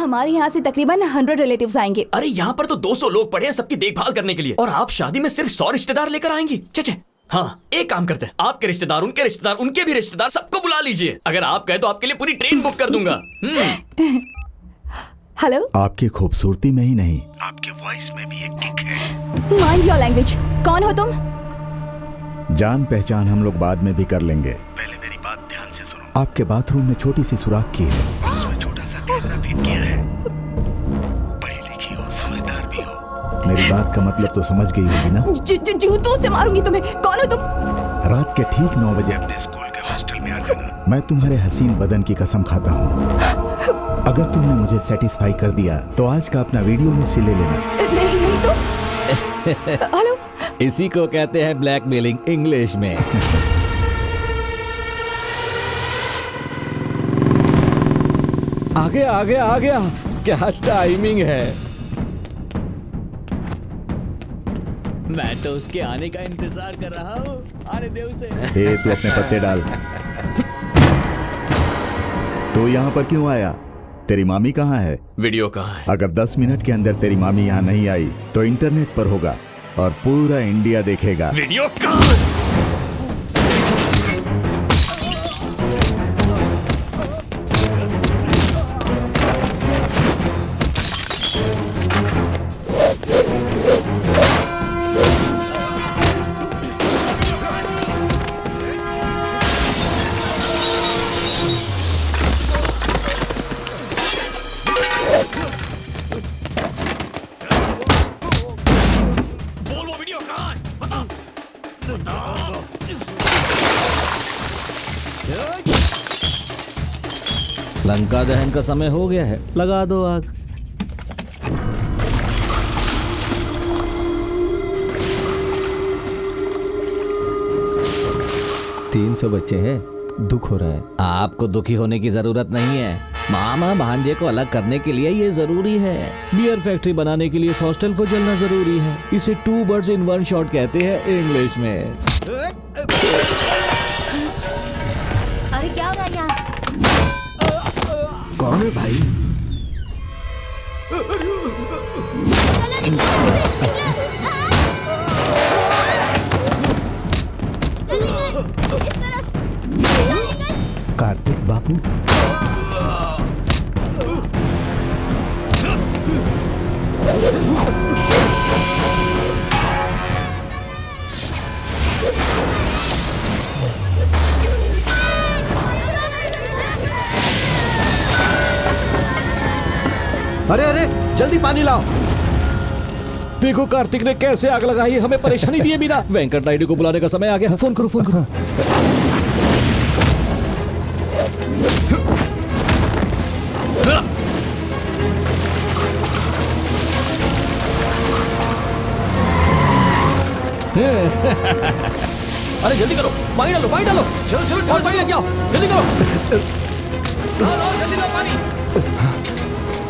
हमारे यहाँ से तकरीबन 100 रिलेटिव्स आएंगे। अरे यहाँ पर तो 200 लोग पड़े हैं सबकी देखभाल करने के लिए, और आप शादी में सिर्फ 100 रिश्तेदार लेकर आएंगी? चचे हाँ, एक काम करते हैं, आपके रिश्तेदार, उनके भी रिश्तेदार, सबको बुला लीजिए। अगर आप कहे तो आपके लिए पूरी ट्रेन बुक कर दूंगा। हेलो। आपकी खूबसूरती में ही नहीं, आपके वॉइस में भी एक किक है। Mind your language. कौन हो तुम? जान पहचान हम लोग बाद में भी कर लेंगे, पहले मेरी बात ध्यान से सुनो। आपके बाथरूम में छोटी सी सुराख की है और उसमें छोटा सा कैमरा फिट किया है। पढ़ी लिखी हो, समझदार भी हो, मेरी बात का मतलब तो समझ गई होगी ना? जूतों से मारूंगी तुम्हें। कौन हो तुम? रात के ठीक 9 बजे अपने स्कूल के हॉस्टल में आ जाना। मैं तुम्हारे हसीन बदन की कसम खाता हूँ। अगर तुमने मुझे सेटिस्फाई कर दिया तो आज का अपना वीडियो मुझसे ले लेना। नहीं तो। हेलो। इसी को कहते हैं ब्लैकमेलिंग इंग्लिश में। आ गया। क्या टाइमिंग है। मैं तो उसके आने का इंतजार कर रहा हूँ। आने दे उसे। तू अपने पत्ते डाल। तो यहाँ पर क्यों आया? तेरी मामी कहाँ है? वीडियो कहाँ है? अगर 10 मिनट के अंदर तेरी मामी यहाँ नहीं आई तो इंटरनेट पर होगा और पूरा इंडिया देखेगा। वीडियो कहाँ है? लंका दहन का समय हो गया है, लगा दो आग। तीन 300 बच्चे हैं, दुख हो रहा है। आपको दुखी होने की जरूरत नहीं है। मामा भांजे को अलग करने के लिए ये जरूरी है। बियर फैक्ट्री बनाने के लिए हॉस्टल को जलना जरूरी है। इसे 2 बर्ड्स इन 1 शॉट कहते हैं इंग्लिश में। अरे क्या हो रहा है यहाँ? कौन है भाई? कार्तिक बाबू। अरे जल्दी पानी लाओ। देखो कार्तिक ने कैसे आग लगाई, हमें परेशानी दिए बिना। वेंकट नायडू को बुलाने का समय आ गया। फोन करो। अरे जल्दी करो, पानी डालो। चलो पानी लेके आओ, जल्दी करो। जल्दी लो पानी।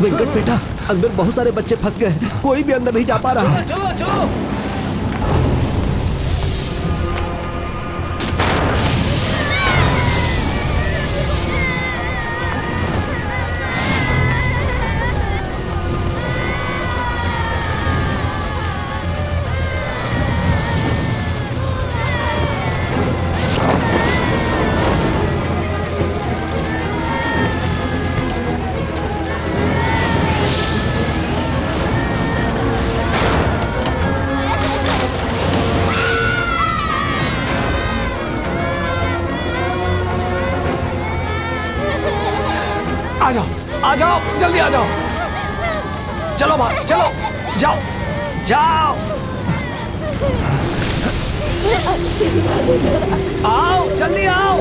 वेंकट बेटा, अंदर बहुत सारे बच्चे फंस गए, कोई भी अंदर नहीं जा पा रहा। चलो। आ जाओ, जल्दी आ जाओ। चलो बाहर, चलो, जाओ। आओ, जल्दी आओ।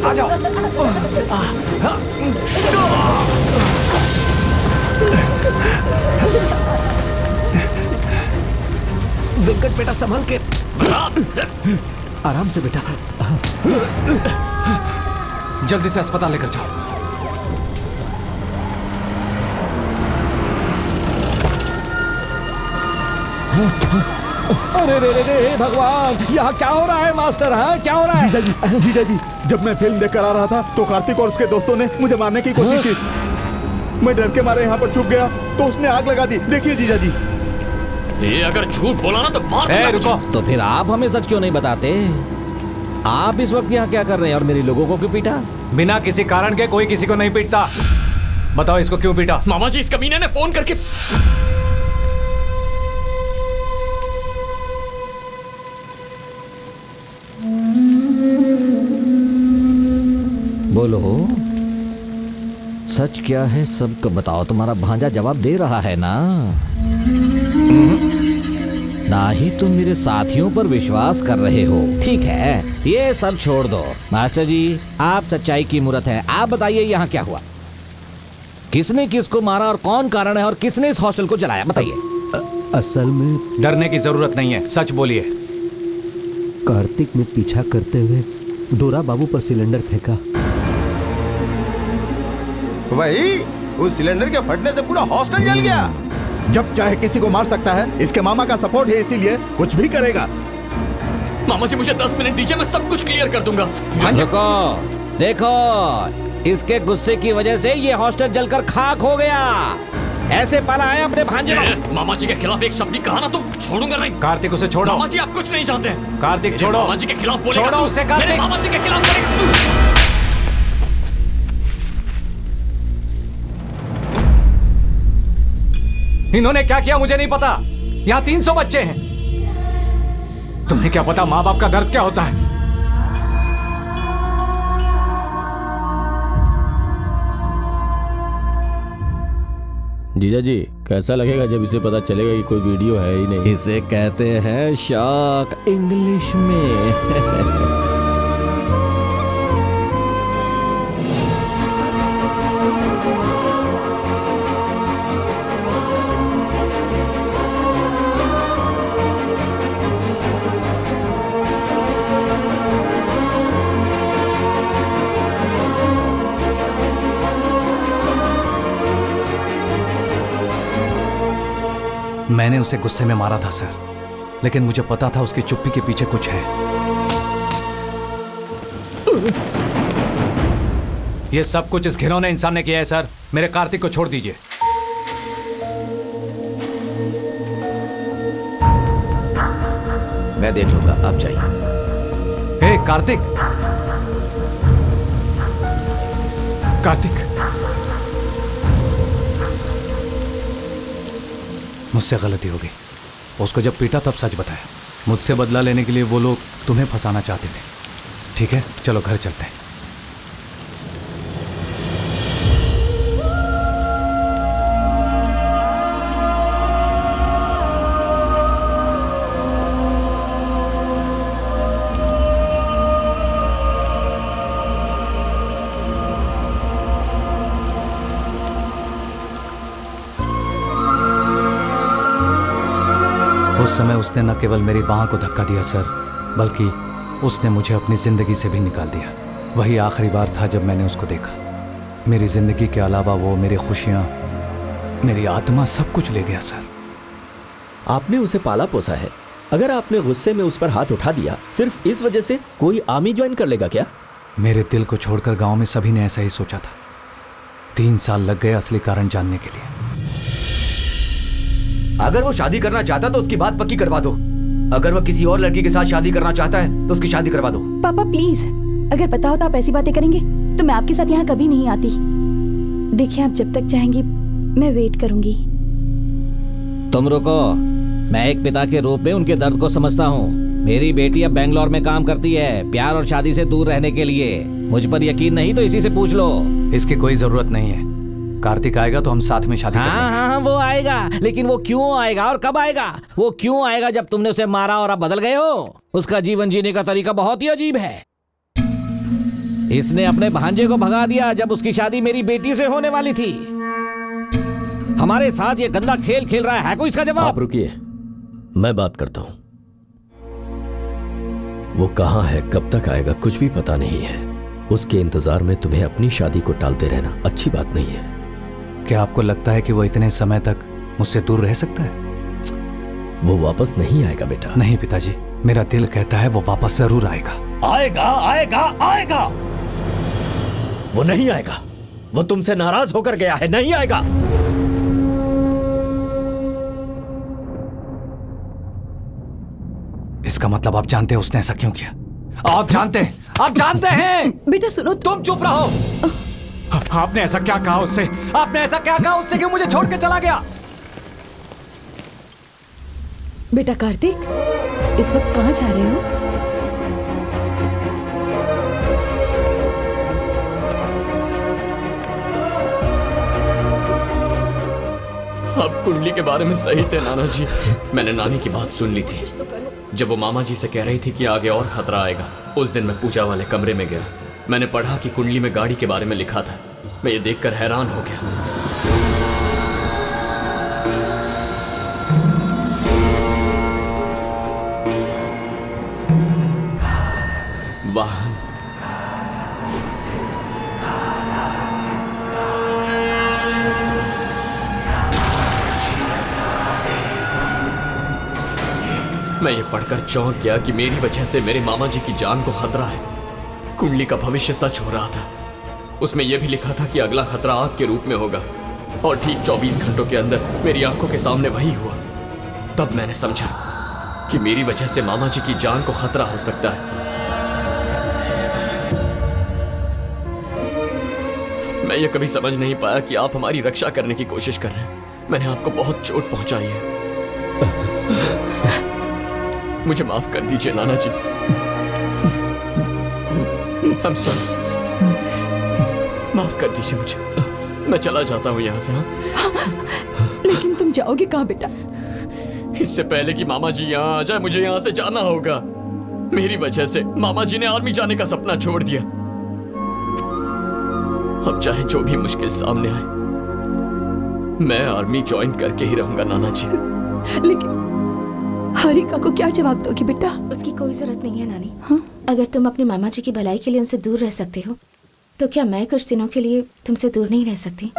आ जाओ। वेंकट बेटा संभल के, आराम से बेटा। जल्दी से अस्पताल लेकर जाओ। अरे रे भगवान, यहाँ क्या हो रहा है मास्टर? हाँ क्या हो रहा है? जीजा जी जब मैं फिल्म देखकर आ रहा था तो कार्तिक और उसके दोस्तों ने मुझे मारने की कोशिश की। मैं डर के मारे यहाँ पर छुप गया तो उसने आग लगा दी। देखिए जीजा जी। ये अगर झूठ बोला ना तो मार दूंगा रुको। तुझे। तो फिर आप हमें सच क्यों नहीं बताते? आप इस वक्त यहाँ क्या कर रहे हैं और मेरे लोगों को क्यों पीटा? बिना किसी कारण के कोई किसी को नहीं पीटता। बताओ इसको क्यों पीटा? मामा जी, इस कमीने ने फोन करके बोलो, सच क्या है सबको बताओ। तुम्हारा भांजा जवाब दे रहा है ना? ना ही तुम मेरे साथियों पर विश्वास कर रहे हो। ठीक है, ये सब छोड़ दो। मास्टर जी, आप सच्चाई की मूरत है। आप बताइए यहाँ क्या हुआ? किसने किसको मारा और कौन कारण है और किसने इस हॉस्टल को जलाया? बताइए। असल में डरने की जरूरत नहीं है, सच बोलिए। कार्तिक ने पीछा करते हुए डोरा बाबू पर सिलेंडर फेंका। वही, उस सिलेंडर के फटने से पूरा हॉस्टल जल गया। जब चाहे किसी को मार सकता है। इसके मामा का सपोर्ट है, इसीलिए कुछ भी करेगा। मामा जी मुझे 10 मिनट दीजिए, मैं सब कुछ क्लियर कर दूंगा। देखो देखो, इसके गुस्से की वजह से ये हॉस्टल जलकर खाक हो गया। ऐसे पाला है अपने भांजे को। मामा जी के खिलाफ एक शब्द भी कहा ना तो छोड़ूंगा नहीं। कार्तिक उसे छोड़ो। मामा जी आप कुछ नहीं जानते हैं। कार्तिक मेरे छोड़ो। मामा जी के खिलाफ बोलेगा छोड़ो तू। उसे कार्तिक। मेरे मामा जी के खिलाफ बोलेगा। इन्होंने क्या किया मुझे नहीं पता। यहाँ 300 बच्चे हैं। तुम्हें क्या पता माँ बाप का दर्द क्या होता है? जीजा जी, कैसा लगेगा जब इसे पता चलेगा कि कोई वीडियो है ही नहीं? इसे कहते हैं शॉक इंग्लिश में। मैंने उसे गुस्से में मारा था सर, लेकिन मुझे पता था उसकी चुप्पी के पीछे कुछ है। ये सब कुछ इस घिनौने इंसान ने किया है सर। मेरे कार्तिक को छोड़ दीजिए। मैं देख लूंगा, आप जाइए। हे कार्तिक, कार्तिक, मुझसे गलती हो गई। उसको जब पीटा तब सच बताया। मुझसे बदला लेने के लिए वो लोग तुम्हें फंसाना चाहते थे। ठीक है, चलो घर चलते हैं। उस समय उसने न केवल मेरी बाह को धक्का दिया सर, बल्कि उसने मुझे अपनी जिंदगी से भी निकाल दिया। वही आखिरी बार था जब मैंने उसको देखा। मेरी जिंदगी के अलावा वो मेरी खुशियां, मेरी आत्मा, सब कुछ ले गया सर। आपने उसे पाला पोसा है। अगर आपने गुस्से में उस पर हाथ उठा दिया सिर्फ इस वजह से, कोई आर्मी ज्वाइन कर लेगा क्या? मेरे दिल को छोड़कर गांव में सभी ने ऐसा ही सोचा था। 3 साल लग गए असली कारण जानने के लिए। अगर वो शादी करना चाहता तो उसकी बात पक्की करवा दो। अगर वो किसी और लड़की के साथ शादी करना चाहता है तो उसकी शादी करवा दो। पापा प्लीज, अगर पता होता आप ऐसी बातें करेंगे तो मैं आपके साथ यहाँ कभी नहीं आती। देखिए, आप जब तक चाहेंगी मैं वेट करूंगी। तुम रुको, मैं एक पिता के रूप में उनके दर्द को समझता हूँ। मेरी बेटी अब बेंगलोर में काम करती है, प्यार और शादी से दूर रहने के लिए। मुझ पर यकीन नहीं तो इसी से पूछ लो। इसकी कोई जरूरत नहीं है। कार्तिक आएगा तो हम साथ में शादी करेंगे। हाँ, वो आएगा, लेकिन वो क्यों आएगा और कब आएगा? वो क्यों आएगा जब तुमने उसे मारा और अब बदल गए हो? उसका जीवन जीने का तरीका बहुत ही अजीब है। इसने अपने भांजे को भगा दिया जब उसकी शादी मेरी बेटी से होने वाली थी। हमारे साथ ये गंदा खेल खेल रहा है कोई इसका जवाब? आप रुकिए, मैं बात करता हूं। वो कहां है, कब तक आएगा, कुछ भी पता नहीं है। उसके इंतजार में तुम्हें अपनी शादी को टालते रहना अच्छी बात नहीं है। क्या आपको लगता है कि वो इतने समय तक मुझसे दूर रह सकता है? वो वापस नहीं आएगा बेटा। नहीं पिताजी, मेरा दिल कहता है वो वापस जरूर आएगा। आएगा आएगा आएगा। वो नहीं आएगा, वो तुमसे नाराज होकर गया है, नहीं आएगा। इसका मतलब आप जानते हैं उसने ऐसा क्यों किया? आप जानते हैं। बेटा सुनो, तुम चुप रहो। आपने ऐसा क्या कहा उससे? आपने ऐसा क्या कहा उससे कि मुझे छोड़ के चला गया? बेटा कार्तिक, इस वक्त कहाँ जा रहे हो? आप कुंडली के बारे में सही थे नाना जी। मैंने नानी की बात सुन ली थी जब वो मामा जी से कह रही थी कि आगे और खतरा आएगा। उस दिन मैं पूजा वाले कमरे में गया, मैंने पढ़ा कि कुंडली में गाड़ी के बारे में लिखा था। मैं ये देखकर हैरान हो गया। वाहन, मैं ये पढ़कर चौंक गया कि मेरी वजह से मेरे मामा जी की जान को खतरा है। कुंडली का भविष्य सच हो रहा था। उसमें यह भी लिखा था कि अगला खतरा आग के रूप में होगा, और ठीक 24 घंटों के अंदर मेरी आंखों के सामने वही हुआ। तब मैंने समझा कि मेरी वजह से मामा जी की जान को खतरा हो सकता है। मैं ये कभी समझ नहीं पाया कि आप हमारी रक्षा करने की कोशिश कर रहे हैं। मैंने आपको बहुत चोट पहुंचाई है। मुझे माफ कर दीजिए नाना जी। I'm sorry। माफ कर दीजिए मुझे। मैं चला जाता हूँ यहाँ से। लेकिन तुम जाओगे कहाँ बेटा? इससे पहले कि मामा जी यहाँ आ जाए, मुझे यहाँ से जाना होगा। मेरी वजह से मामा जी ने आर्मी जाने का सपना छोड़ दिया। अब चाहे जो भी मुश्किल सामने आए, मैं आर्मी ज्वाइन करके ही रहूंगा नाना जी। लेकिन हारिका को क्या जवाब दोगी बेटा? उसकी कोई जरूरत नहीं है नानी। हाँ? अगर तुम अपने मामा जी की भलाई के लिए उनसे दूर रह सकते हो, तो क्या मैं कुछ दिनों के लिए तुमसे दूर नहीं रह सकती?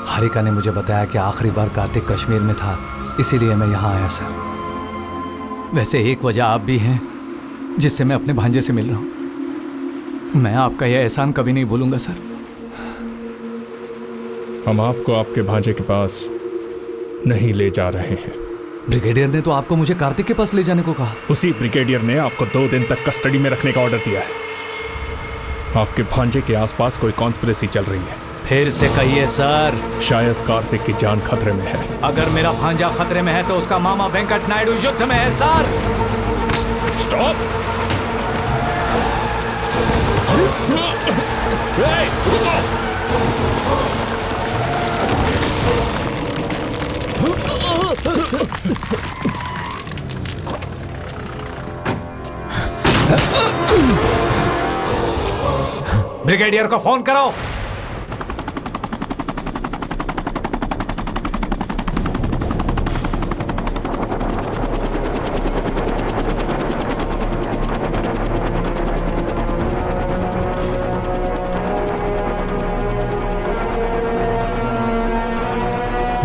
हारिका ने मुझे बताया कि आखिरी बार कार्तिक कश्मीर में था, इसीलिए मैं यहाँ आया सर। वैसे एक वजह आप भी हैं जिससे मैं अपने भांजे से मिल रहा हूँ। मैं आपका यह एहसान कभी नहीं भूलूंगा सर। हम आपको आपके भांजे के पास नहीं ले जा रहे हैं। ब्रिगेडियर ने तो आपको मुझे कार्तिक के पास ले जाने को कहा। उसी ब्रिगेडियर ने आपको 2 दिन तक कस्टडी में रखने का ऑर्डर दिया है। आपके भांजे के आसपास कोई कॉन्स्पिरेसी चल रही है। फिर से कहिए सर। शायद कार्तिक की जान खतरे में है। अगर मेरा भांजा खतरे में है तो उसका मामा वेंकट नायडू युद्ध में है सर। स्टॉप। ब्रिगेडियर को फोन करो।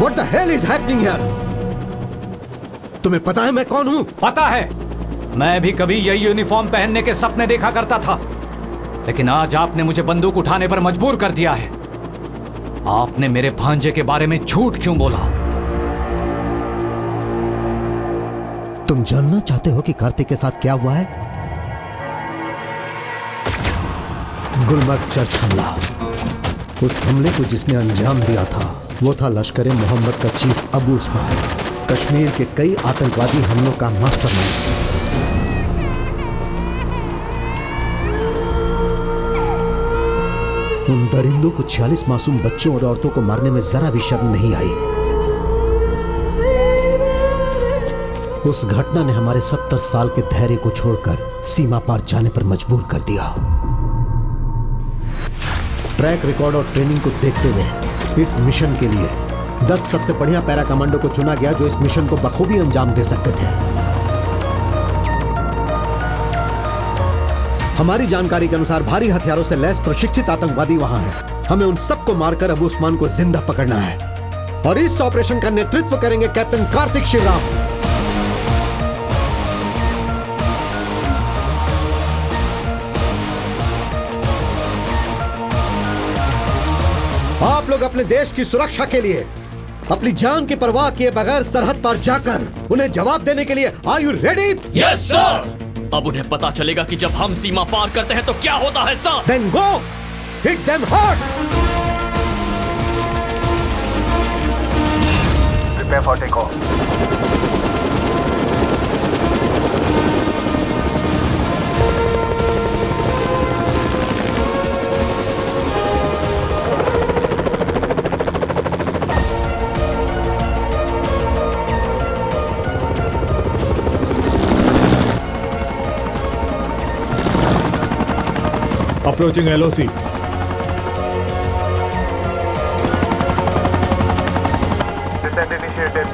What the hell is happening here? तुम्हें पता है मैं कौन हूं? पता है। मैं भी कभी यही यूनिफॉर्म पहनने के सपने देखा करता था, लेकिन आज आपने मुझे बंदूक उठाने पर मजबूर कर दिया है। आपने मेरे भांजे के बारे में झूठ क्यों बोला? तुम जानना चाहते हो कि कार्तिक के साथ क्या हुआ है? गुलमर्ग चर्च हमला। उस हमले को जिसने अंजाम दिया था वो था लश्कर मोहम्मद का चीफ अबू उस्मान, कश्मीर के कई आतंकवादी हमलों का मास्टरमाइंड। उन दरिंदों को 46 मासूम बच्चों और औरतों को मारने में जरा भी शर्म नहीं आई। उस घटना ने हमारे 70 साल के धैर्य को छोड़कर सीमा पार जाने पर मजबूर कर दिया। ट्रैक रिकॉर्ड और ट्रेनिंग को देखते हुए इस मिशन के लिए 10 सबसे बढ़िया पैरा कमांडो को चुना गया जो इस मिशन को बखूबी अंजाम दे सकते थे। हमारी जानकारी के अनुसार भारी हथियारों से लैस प्रशिक्षित आतंकवादी वहां हैं। हमें उन सबको मारकर अबू उस्मान को जिंदा पकड़ना है और इस ऑपरेशन का नेतृत्व करेंगे कैप्टन कार्तिक शिवराम। आप लोग अपने देश की सुरक्षा के लिए अपनी जान की परवाह किए बगैर सरहद पर जाकर उन्हें जवाब देने के लिए are you ready? Yes sir. अब उन्हें पता चलेगा कि जब हम सीमा पार करते हैं तो क्या होता है sir. Then go hit them hard. Prepare for take off. Approaching LOC. Descent initiated.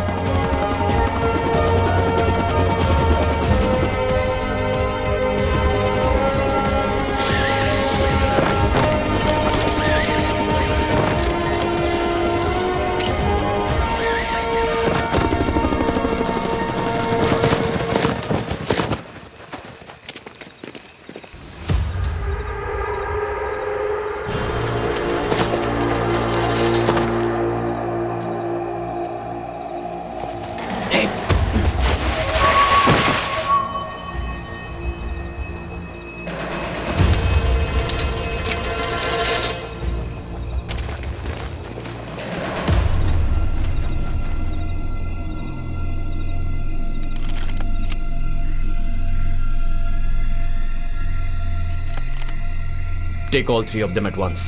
Take all 3 of them at once.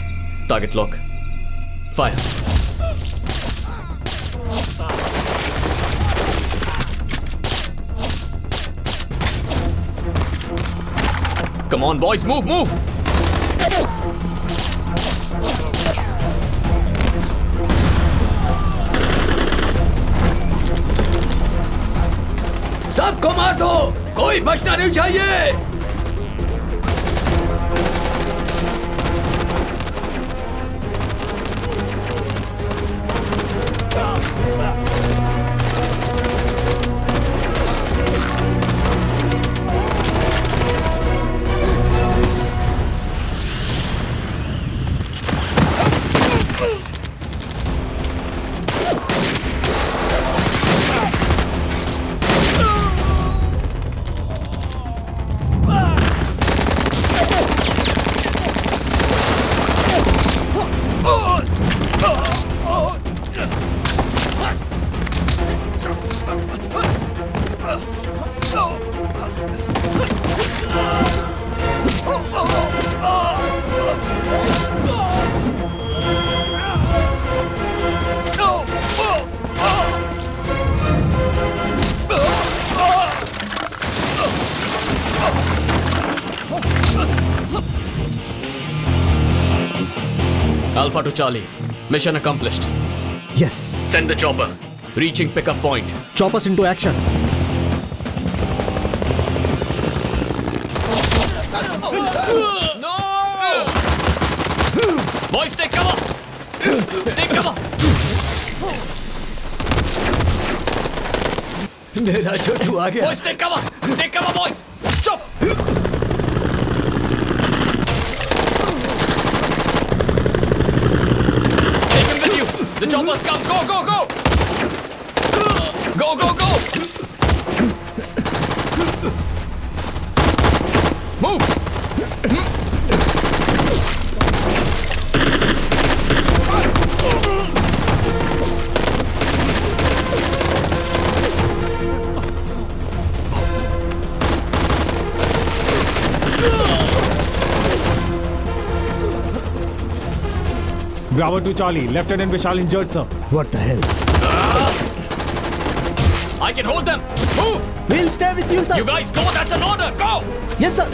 Target lock. Fire. Come on, boys, move, move! सबको मार दो, कोई बचना नहीं चाहिए। Alpha to Charlie. Mission accomplished. Yes. Send the chopper. Reaching pickup point. Choppers into action. No! Boys, take cover! Take cover! मेरा छोटू आ गया। Boys, take cover! Take cover, boys! Chop! Take him with you! The choppers come! Go, go, go! Go, go, go! Move! Bravo to Charlie. Lieutenant Vishal injured, sir. What the hell? I can hold them. Move. We'll stay with you, sir. You guys go. That's an order. Go. Yes, sir.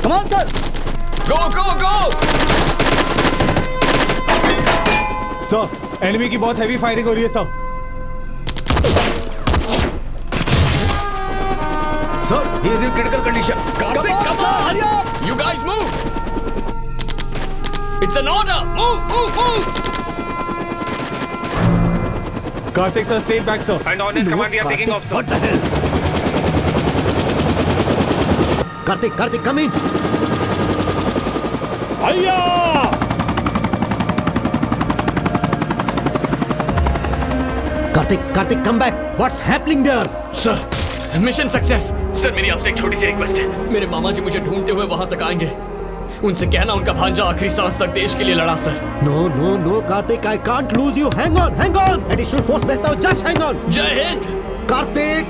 Come on, sir. Go, go, go. Sir, enemy की बहुत heavy firing हो रही है, sir. Sir, he is in critical condition. Karthik, come on. You guys move. It's an order. Move, move, move. Karthik, sir, stay back, sir. And on his command, we are taking off, sir. What the hell? Karthik, come in. Karthik, come back. What's happening there? Sir, mission success. Sir मेरी आपसे एक छोटी सी request है। मेरे मामा जी मुझे ढूंढते हुए वहां तक आएंगे। उनसे कहना उनका भांजा आखिरी सांस तक देश के लिए लड़ा sir. No, Karthik, I can't lose you. Hang on. Additional force भेजता हूँ. Just hang on. जय हिंद। Karthik.